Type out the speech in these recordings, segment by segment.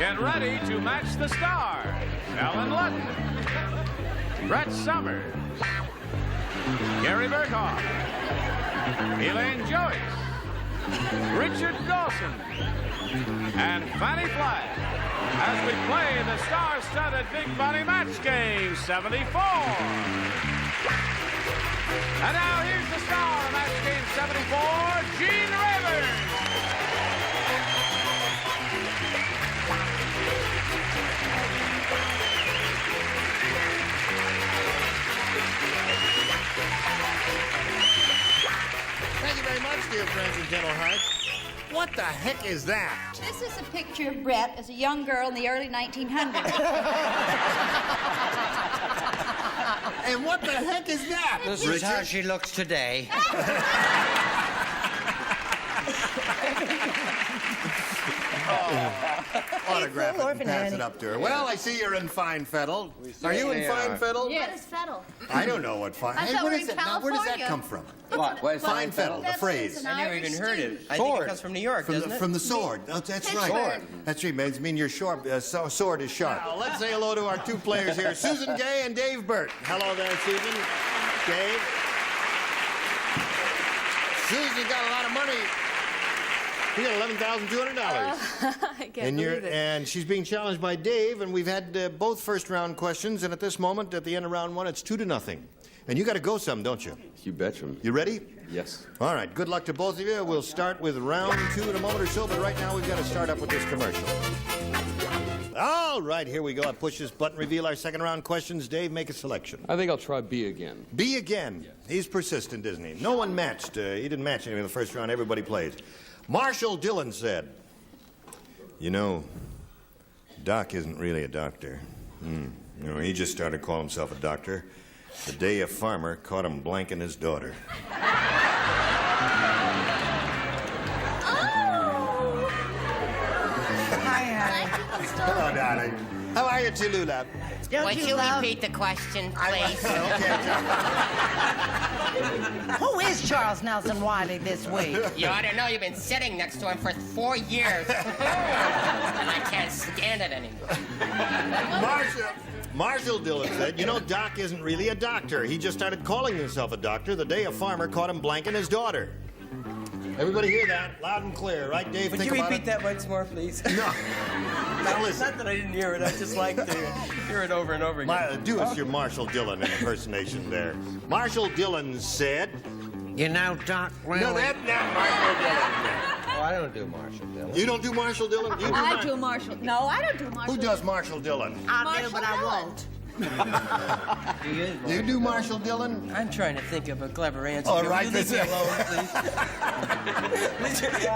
Get ready to match the stars. Ellen Ludden, Brett Summers, Gary Burghoff, Elaine Joyce, Richard Dawson, and Fannie Flagg as we play the star-studded Big Money Match Game 74. And now here's the star of Match Game 74, Gene Rayburn. Thank you very much, dear friends and gentle hearts. What the heck is that? This is a picture of Brett as a young girl in the early 1900s. And what the heck is that? This is how she looks today. Autograph it and pass it up to her. Well, I see you're in fine fettle. Are you in fine fettle? What is fettle? I don't know what fine... I thought what we're is in it? Now, where does that California. come from? What? Fine fettle, the Fettle phrase. is an I never Irish even heard it. stew. I think it comes from New York, doesn't it? From the sword. Oh, that's right. Sword. That's right. It means your sword is sharp. Now, let's say hello to our two players here, Susan Gay and Dave Burt. Hello there, Susan. Dave. Susan's got a lot of money. You got $11,200. I can't believe it. And she's being challenged by Dave, and we've had both first-round questions, and at this moment, at the end of round one, it's 2-0. And you got to go some, don't you? You betcha. You ready? Yes. All right, good luck to both of you. We'll start with round two in a moment or so, but right now we've got to start up with this commercial. All right, here we go. I push this button, reveal our second round questions. Dave, make a selection. I think I'll try B again. B again. He's persistent, isn't he? No one matched. He didn't match anything in the first round. Everybody plays. Marshall Dillon said, "You know, Doc isn't really a doctor. You know, he just started calling himself a doctor the day a farmer caught him blanking his daughter." Hello, darling. How are you, Tallulah? Would you repeat the question, please? Who is Charles Nelson Wiley this week? You ought to know you've been sitting next to him for 4 years. And I can't stand it anymore. Marshall Dillon said, "You know, Doc isn't really a doctor. He just started calling himself a doctor the day a farmer caught him blanking his daughter." Everybody hear that? Loud and clear, right, Dave? Would you repeat that once more, please? No. Now listen. Not that I didn't hear it. I just like to hear it over and over again. Do us your Marshall Dillon impersonation there. Marshall Dillon said... You know, Doc, really... No, that's not Marshall Dillon. Oh, I don't do Marshall Dillon. You don't do Marshall Dillon? You do I do Marshall. No, I don't do Marshall. Who does Marshall Dillon? I'll do, but I Dillon. won't. You do Marshall Dillon? I'm trying to think of a clever answer. All Will right, you leave me alone, please?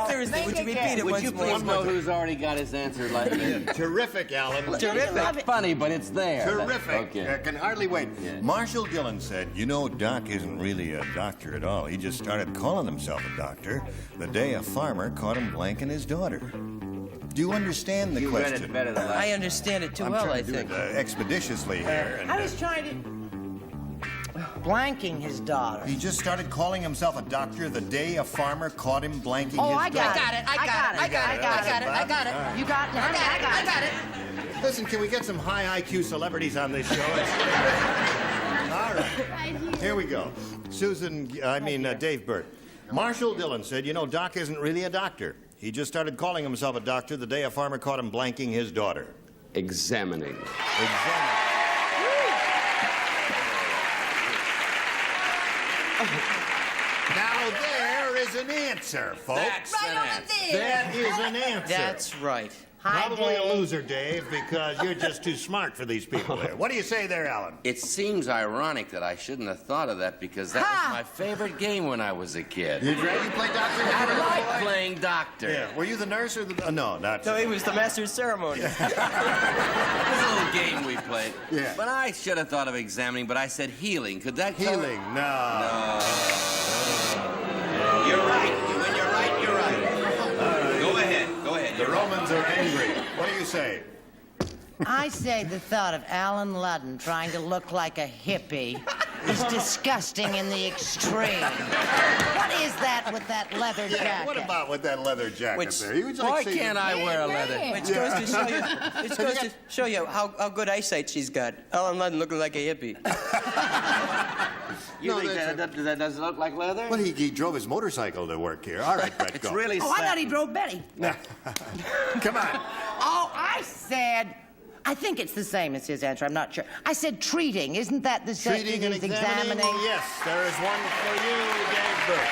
Seriously, would you repeat it Would once you more? please know who's already got his answer like me? Terrific, Alan. Terrific. Funny, but it's there. Terrific. Okay. I can hardly wait. Yeah. Marshall Dillon said, "You know, Doc isn't really a doctor at all. He just started calling himself a doctor the day a farmer caught him blanking his daughter." Do you understand the You read question? it better than last. I understand it too I'm well, trying I to do think. it expeditiously here. And, I was trying to... Blanking his daughter. he just started calling himself a doctor the day a farmer caught him blanking Oh, his I got daughter. it. I got it. You got it. I got it. Listen, can we get some high IQ celebrities on this show? All right. Here we go. Dave Burt. Marshall Dillon said, "You know, Doc isn't really a doctor. He just started calling himself a doctor the day a farmer caught him blanking his daughter." Examining. Now there is an answer, folks. Right over there. That is an answer. That's right. Probably a loser, Dave, because you're just too smart for these people there. What do you say there, Alan? It seems ironic that I shouldn't have thought of that because that was my favorite game when I was a kid. You play doctor? I like playing doctor. Yeah. Were you the nurse or the... no, not... No, he was the master of ceremony. It was a little game we played. Yeah. But I should have thought of examining, but I said healing. Could that cover- Healing? No. You're right. When you're right, you're right. Go ahead. The Romans are angry. What do you say? I say the thought of Alan Ludden trying to look like a hippie is disgusting in the extreme. What is that with that leather jacket? Yeah, what about with that leather jacket there? You would like Why to see- can't I wear a leather? Which goes to show you, how good eyesight she's got. Ellen Ludden looking like a hippie. You think that doesn't look like leather? Well, he drove his motorcycle to work here. All right, Brett, It's go. really Oh, I thought he satin. drove Betty. Come on. Oh, I said... I think it's the same as his answer. I'm not sure. I said treating. Isn't that the same? Treating and He's examining. Yes, there is one for you, Dave Burke.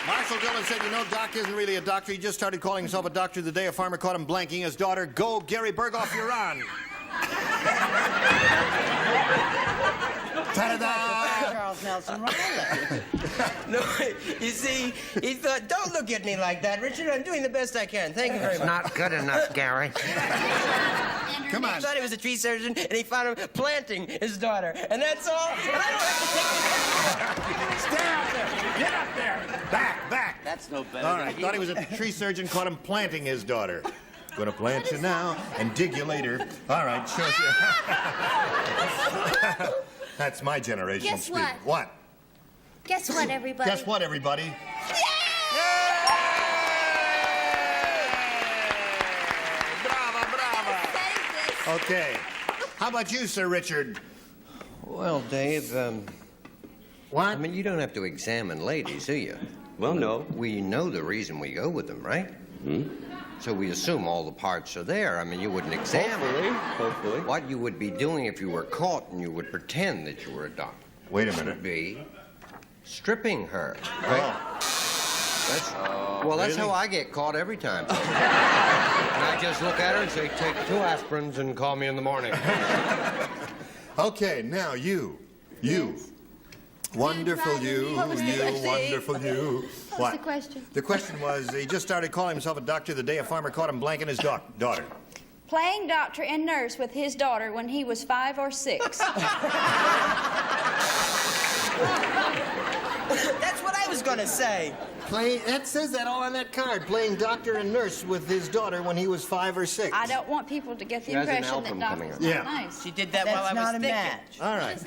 Marshall Dillon said, you know, Doc isn't really a doctor. He just started calling himself a doctor the day a farmer caught him blanking his daughter. Go, Gary Burghoff, you're on. Ta-da-da! Charles Nelson Riley. No, you see, he thought, don't look at me like that, Richard. I'm doing the best I can. Thank you very It's much. not good enough, Gary. Come on. He thought he was a tree surgeon, and he found him planting his daughter. And that's all. And I don't have to take Stay out there. Get up there. Back. That's no better. All right, thought he was a tree surgeon, caught him planting his daughter. Gonna plant you now and dig you later. All right, sure. That's my generation Guess speak. what? What? Guess what, everybody? Guess what, everybody? Brava. Okay. How about you, Sir Richard? Well, Dave, What? I mean, you don't have to examine ladies, do you? Well, no. We know the reason we go with them, right? So we assume all the parts are there. I mean, you wouldn't examine. Hopefully. What you would be doing if you were caught and you would pretend that you were a doctor Wait a would minute. be stripping her. That's, well, that's really? how I get caught every time. And I just look at her and say, take 2 aspirins and call me in the morning. Okay, now you. Wonderful you, wonderful you. What was the question? The question was, he just started calling himself a doctor the day a farmer caught him blanking his daughter. Playing doctor and nurse with his daughter when he was 5 or 6. That's what I was going to say. That says that all on that card. Playing doctor and nurse with his daughter when he was 5 or 6. I don't want people to get the She has an impression that album Doc coming is up. not Yeah. nice. She did that while I That's was not a thinking. match. All right.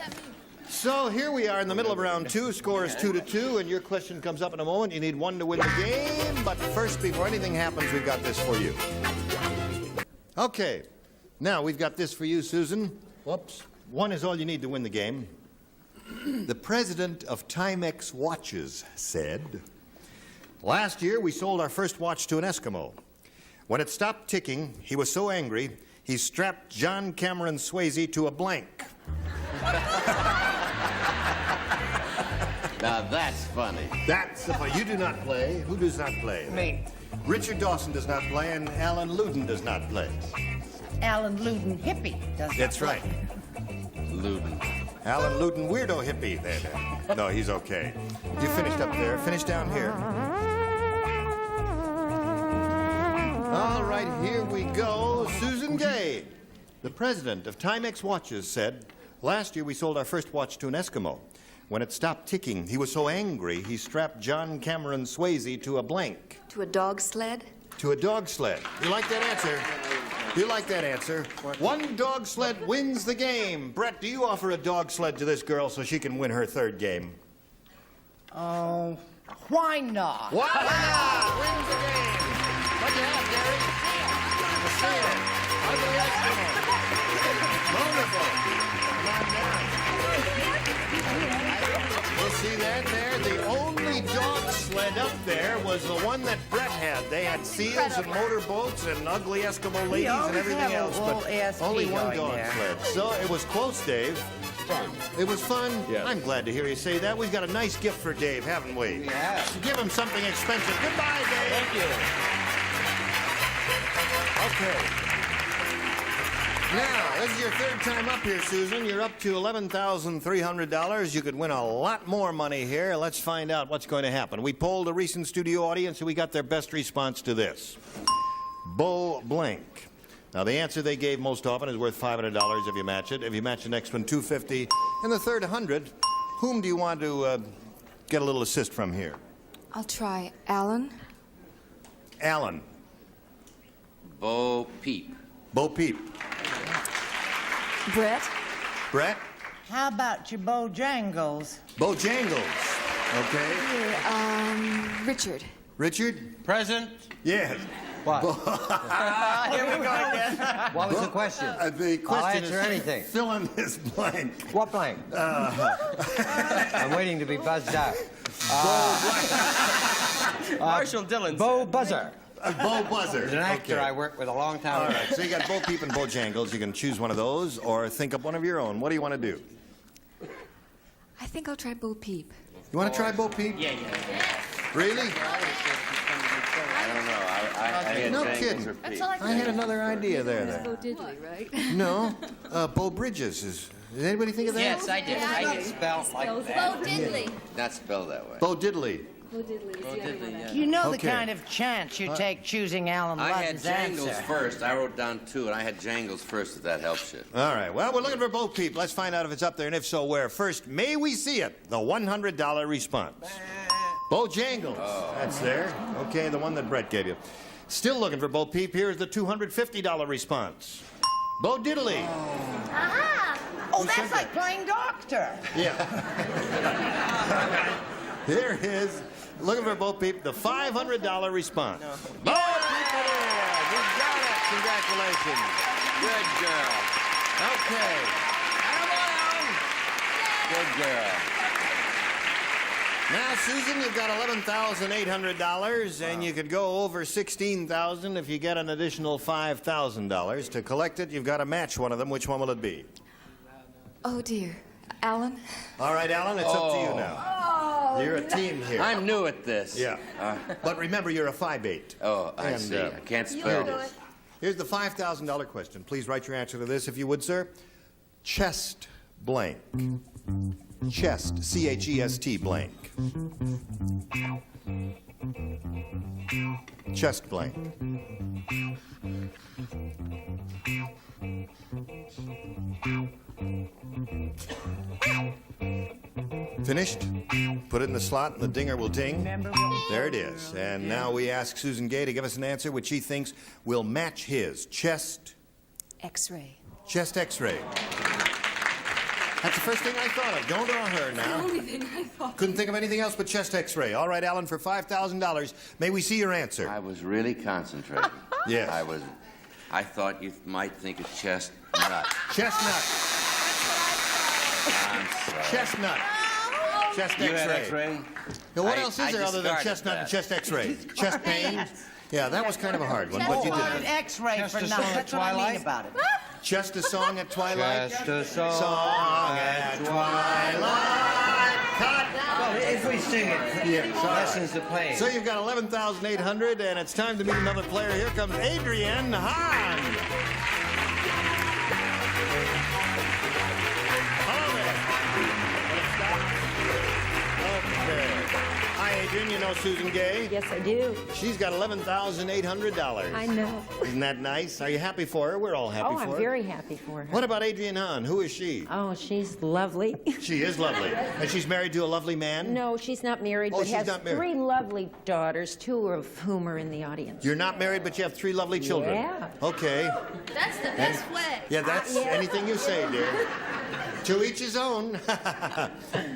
So here we are in the middle of round 2. Score is 2-2, and your question comes up in a moment. You need 1 to win the game. But first, before anything happens, we've got this for you. Okay. Now, we've got this for you, Susan. Whoops. 1 is all you need to win the game. The president of Timex Watches said, last year, we sold our first watch to an Eskimo. When it stopped ticking, he was so angry, he strapped John Cameron Swayze to a blank. Now that's funny. That's the point. You do not play. Who does not play? Me. Richard Dawson does not play, and Alan Ludden does not play. Alan Ludden hippie. Does That's right. Ludden. Alan Ludden, weirdo hippie. There. No, he's okay. You finished up there. Finish down here. All right, here we go. Susan Gay, the president of Timex Watches, said, last year we sold our first watch to an Eskimo. When it stopped ticking, he was so angry, he strapped John Cameron Swayze to a blank. To a dog sled? To a dog sled. You like that answer? You like that answer? 1 dog sled wins the game. Brett, do you offer a dog sled to this girl so she can win her 3rd game? Oh, why not? Why not? Wins the game. What do you have, Gary? Wonderful. We'll see that there. The only dog sled up there was the one that Brett had. They had seals and motorboats and ugly Eskimo ladies and always everything have a else, little but ASP only 1 going dog there. sled. So it was close, Dave. Fun. It was fun. Yes. I'm glad to hear you say that. We've got a nice gift for Dave, haven't we? Yeah. Give him something expensive. Goodbye, Dave. Thank you. Okay. Now, this is your 3rd time up here, Susan. You're up to $11,300. You could win a lot more money here. Let's find out what's going to happen. We polled a recent studio audience, and we got their best response to this. Beau blank. Now, the answer they gave most often is worth $500 if you match it. If you match the next one, $250. And the third, $100. Whom do you want to get a little assist from here? I'll try. Alan? Alan. Bo Peep. Bo Peep. Brett? Brett? How about your Bojangles? Bojangles. Okay. Richard. Richard? Present. Yes. What? Here we go again. What was the question? The question answer is anything. fill in this blank. What blank? I'm waiting to be buzzed out. Marshall Dillon. Bo Buzzer. Bo Buzzer. He's an actor Okay. I worked with a long time All ago. right, so you got Bo Peep and Bojangles. You can choose one of those or think up one of your own. What do you want to do? I think I'll try Bo Peep. You want to try Bo Peep? Yeah. Really? I don't know. I had No Jangles kidding. or Pete. I had another idea there. Bo Diddley, right? No, Bo Bridges is. Did anybody think of that? Yes, I did. I did. Spelled like that. Bo Diddley. Not spelled that way. Bo Diddley. Bo Diddley is the other one. You know Okay. the kind of chance you take choosing Alan I had Ludden's Jangles answer. first. I wrote down 2, and I had Jangles first, if that helps you. All right. Well, we're looking for Bo Peep. Let's find out if it's up there, and if so, where. First, may we see it? The $100 response. Bojangles. That's there. Okay, the one that Brett gave you. Still looking for Bo Peep. Here's the $250 response. Bo Diddley. Oh, that's like playing doctor. Yeah. Here is, looking for Bo Peep, the $500 response. Bo Peep it is. You got it. Congratulations. Good girl. Okay. Good girl. Now, Susan, you've got $11,800, and you could go over $16,000 if you get an additional $5,000. To collect it, you've got to match one of them. Which one will it be? Oh, dear. Alan? All right, Alan, it's up to you now. You're a team here. I'm new at this. Yeah. But remember, you're a 5'8". Oh, I And, see. I can't spell this. Here's the $5,000 question. Please write your answer to this, if you would, sir. Chest blank. Chest, C-H-E-S-T blank. Chest blank. Finished? Put it in the slot and the dinger will ding. There it is. And now we ask Susan Gay to give us an answer which she thinks will match his. Chest, X-ray. chest x-ray. That's the first thing I thought of. Don't draw her now. Only thing I thought. Couldn't think of anything else but chest x-ray. All right, Alan, for $5,000, may we see your answer? I was really concentrating. Yes. I thought you might think of chest nut. Chestnut. I'm sorry. Chestnut. Chest You had x-ray. X-ray? Now, what I- else I is there other than discarded chestnut and that. chest x-ray? Chest pain? Yeah, that was kind of a hard one, but you did An it. X-ray Just for a nothing. song at That's what I mean twilight? about it. Just a song at twilight? Just a song, Song at twilight. Cut. Well, if we sing it, lessons the pain. So you've got 11,800, and it's time to meet another player. Here comes Adrienne Hahn. Hello there. Okay. Hi, Adrienne. You know Susan Gay? Yes, I do. She's got $11,800. I know. Isn't that nice? Are you happy for her? We're all happy Oh, for I'm her. very happy for her. What about Adrienne Hahn? Who is she? Oh, she's lovely. She is lovely. And she's married to a lovely man? No, she's not married, Oh, but she's has not married. 3 lovely daughters, 2 of whom are in the audience. You're not married, but you have 3 lovely children. Yeah. Okay. That's the best way. Yeah, that's anything you say, dear. To each his own.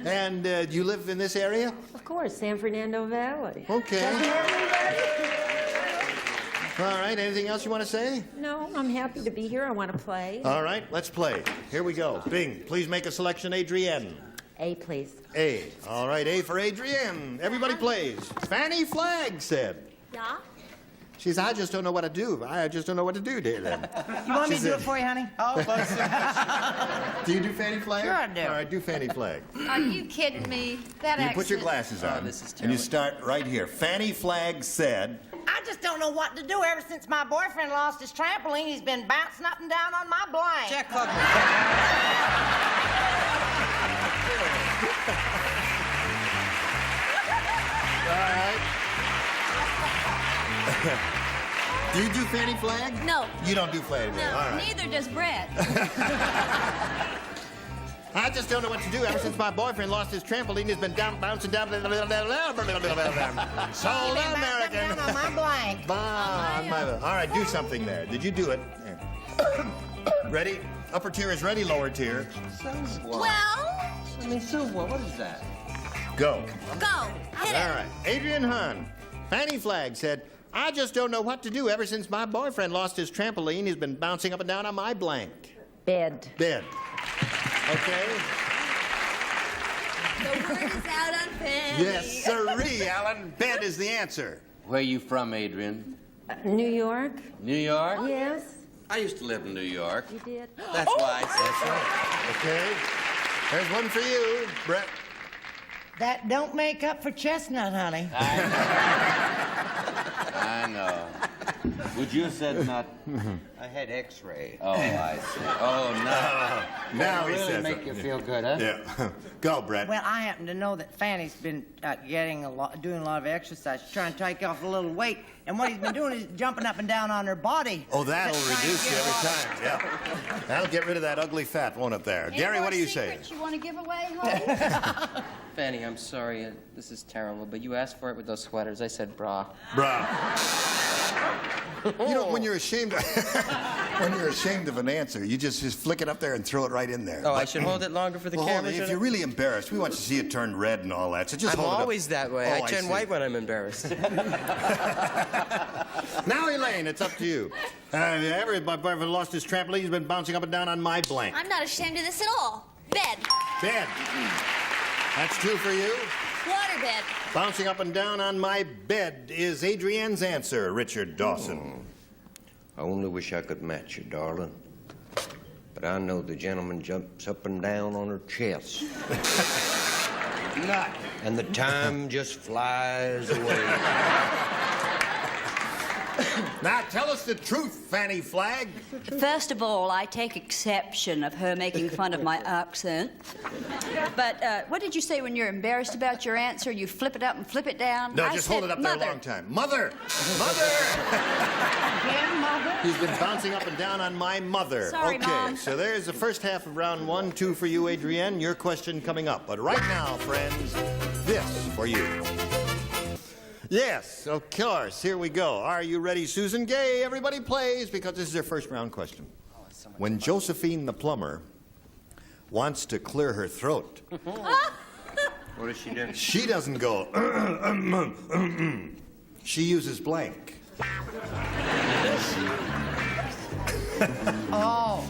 And you live in this area? Of course, San Fernando Valley. Okay. Doesn't everybody? All right. Anything else you want to say? No, I'm happy to be here. I want to play. All right. Let's play. Here we go. Bing, please make a selection, Adrienne. A, please. A. All right. A for Adrienne. Everybody plays. Fannie Flagg said. Yeah? She said, I just don't know what to do. I just don't know what to do, dear. Then. You want me She to do said- it for you, honey? Oh, Do you do Fannie Flagg? Sure I do. All right, do Fannie Flagg. Are you kidding me? That You accent. put your glasses on, and you start right here. Fannie Flagg said, I just don't know what to do. Ever since my boyfriend lost his trampoline, he's been bouncing up and down on my blank. Jack Club. all right. Do you do Fannie Flagg? No. You don't do Fannie No, Flagg. All right. neither does Brett. I just don't know what to do. Ever since my boyfriend lost his trampoline, he's been bouncing down. So He's been bouncing up American. and down on my blank. All right, do something there. Did you do it? Ready? Upper tier is ready, lower tier. So what? Well, I mean, so what? What is that? Go. go. Hit All it. right. Adrian Hahn. Fannie Flagg said, I just don't know what to do. Ever since my boyfriend lost his trampoline, he's been bouncing up and down on my blank. Bed. Bed. Okay? The word is out on Fannie. Yes, sirree, Alan. Bed is the answer. Where you from, Adrian? New York? New York? Yes. I used to live in New York. You did? That's why I said Okay. There's one for you, Brett. That don't make up for chestnut, honey. I know. Would you have said not? I had X-ray. Oh, I see. Oh, no. Now he Really says make it. you feel good, huh? Yeah. Go, Brett. Well, I happen to know that Fannie's been doing a lot of exercise. She's trying to take off a little weight, and what he's been doing is jumping up and down on her body. Oh, that'll Just trying to reduce you get every off. time. Yeah. That'll get rid of that ugly fat, won't it there? Any Gary, more what do you say? secrets you want to give away, Hope? Fannie, I'm sorry. This is terrible, but you asked for it with those sweaters. I said bra. Bruh. You know, when you're ashamed of an answer, you just flick it up there and throw it right in there. Oh, I should hold it longer for the Well, camera? hold it. If should you're I? really embarrassed, we want to see it turn red and all that, so just I'm hold it up. always that way. Oh, I I turn see. white when I'm embarrassed. Now, Elaine, it's up to you. My boyfriend lost his trampoline. He's been bouncing up and down on my blank. I'm not ashamed of this at all. Bed. Bed. That's two for you. Waterbed. Bouncing up and down on my bed is Adrienne's answer, Richard Dawson. I only wish I could match you, darling. But I know the gentleman jumps up and down on her chest. Not. And the time just flies away. Now, tell us the truth, Fannie Flagg. First of all, I take exception of her making fun of my accent. But what did you say when you're embarrassed about your answer? You flip it up and flip it down? No, I just said hold it up mother. there a long time. Mother! Mother! Again, Mother? He's been bouncing up and down on my mother. Sorry, okay, Mom. so there's the first half of round one, two for you, Adrienne. Your question coming up. But right now, friends, this for you. Yes, of course. Here we go. Are you ready, Susan Gay? Everybody plays, because this is their first round question. When Josephine the plumber wants to clear her throat, What does she do? she doesn't go, she uses blank. Oh.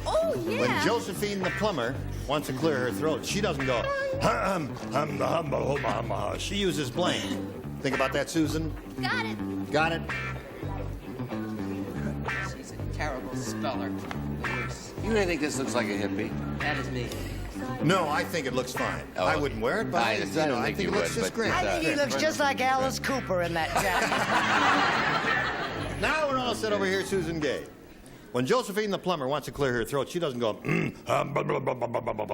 Oh, yeah. When Josephine the plumber wants to clear her throat, she doesn't go, she uses blank. Think about that, Susan? Got it. Got it? She's a terrible speller. The worst. You really think this looks like a hippie? That is me. No, I think it looks fine. Oh, I wouldn't wear it, but I didn't think you it looks would, just but great. I think he looks just like Alice Cooper in that jacket. Now we're all set over here, Susan Gay. When Josephine the plumber wants to clear her throat, she doesn't go,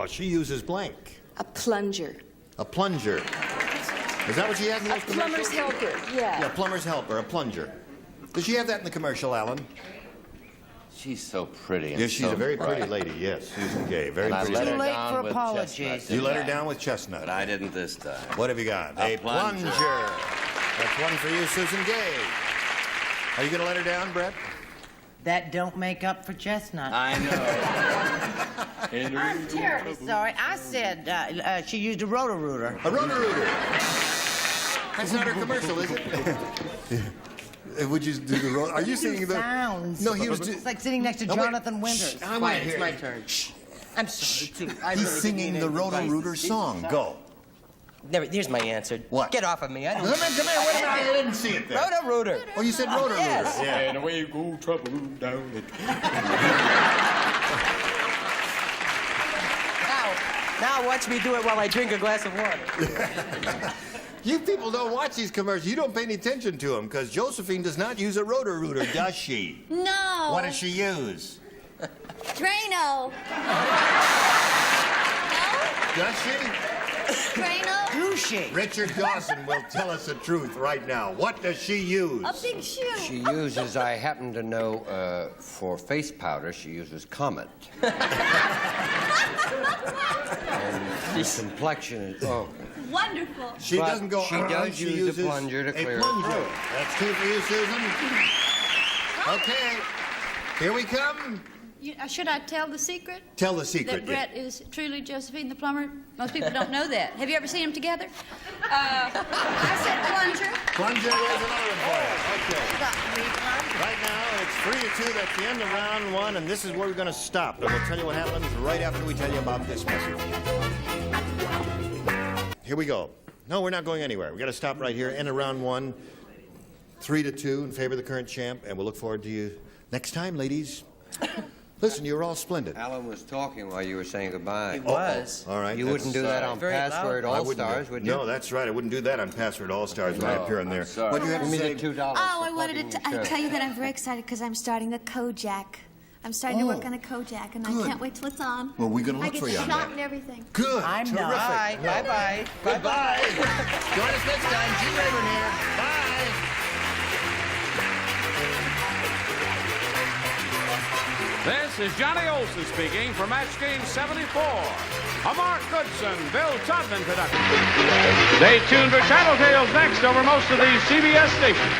she uses blank. A plunger. A plunger. Is that what she has in those Plumber's commercials? helper, yeah. Yeah, plumber's helper, a plunger. Does she have that in the commercial, Alan? She's so pretty. And Yes, she's so a very bright. pretty lady, yes, Susan Gay. Very And I pretty let her Too late down for with apologies. chestnuts, You didn't let her I? down with chestnut. But I didn't this time. What have you got? A A plunger. That's one for you, Susan Gay. Are you going to let her down, Brett? That don't make up for chestnut. I know. I'm terribly sorry. I said she used a roto-rooter. A roto-rooter. That's not her commercial, is it? Would you do the roto? Are you singing the Sounds. No, he was. It's like sitting next to No, wait. Jonathan Winters. I want Quiet, to hear it's my it. turn. I'm sorry, too. I He's really singing didn't the mean it. roto-rooter song. Go. Here's my answer. What? Get off of me. I Come don't... here, wait a minute. I didn't see it there. Roto-rooter. Oh, you said roto-rooter. Yes. Yeah. And away go trouble down it. Now watch me do it while I drink a glass of water. You people don't watch these commercials. You don't pay any attention to them because Josephine does not use a roto-rooter, does she? No. What does she use? Drano. Does she? Drano. Do she? Richard Dawson will tell us the truth right now. What does she use? A big shoe. She uses, I happen to know, for face powder, she uses Comet. And the complexion is, oh. Wonderful. She But doesn't go. she does she use a uses plunger to clear a her plunger. throat. That's two for you, Susan. Okay, here we come. Should I tell the secret? Tell the secret, That Brett is truly Josephine the plumber? Most people don't know that. Have you ever seen them together? I said plunger. Plunger, there's another one for you. Okay. Right now, it's 3-2. That's the end of round one, and this is where we're going to stop. And we'll tell you what happens right after we tell you about this message. Here we go. No, we're not going anywhere. We got to stop right here. End of round one. 3-2 in favor of the current champ, and we'll look forward to you next time, ladies. Listen, you were all splendid. Alan was talking while you were saying goodbye. He was. All right. You wouldn't do that on Very Password loud. All-Stars, would you? No, that's right. I wouldn't do that on Password All-Stars when I appear on there. What do you have to Give me say? the $2. Oh, for I wanted plugging to your show. tell you that I'm very excited because I'm starting a Kojak. I'm starting to work on a Kojak, and Good. I can't wait till it's on. Well, we're going to I look get for you on shot that. and everything. Good. I'm Terrific. not. Bye-bye. Goodbye. Join us next time. Gene Rayburn here. Bye. This is Johnny Olson speaking for Match Game 74. A Mark Goodson, Bill Todman production. Stay tuned for Tattletales next over most of these CBS stations.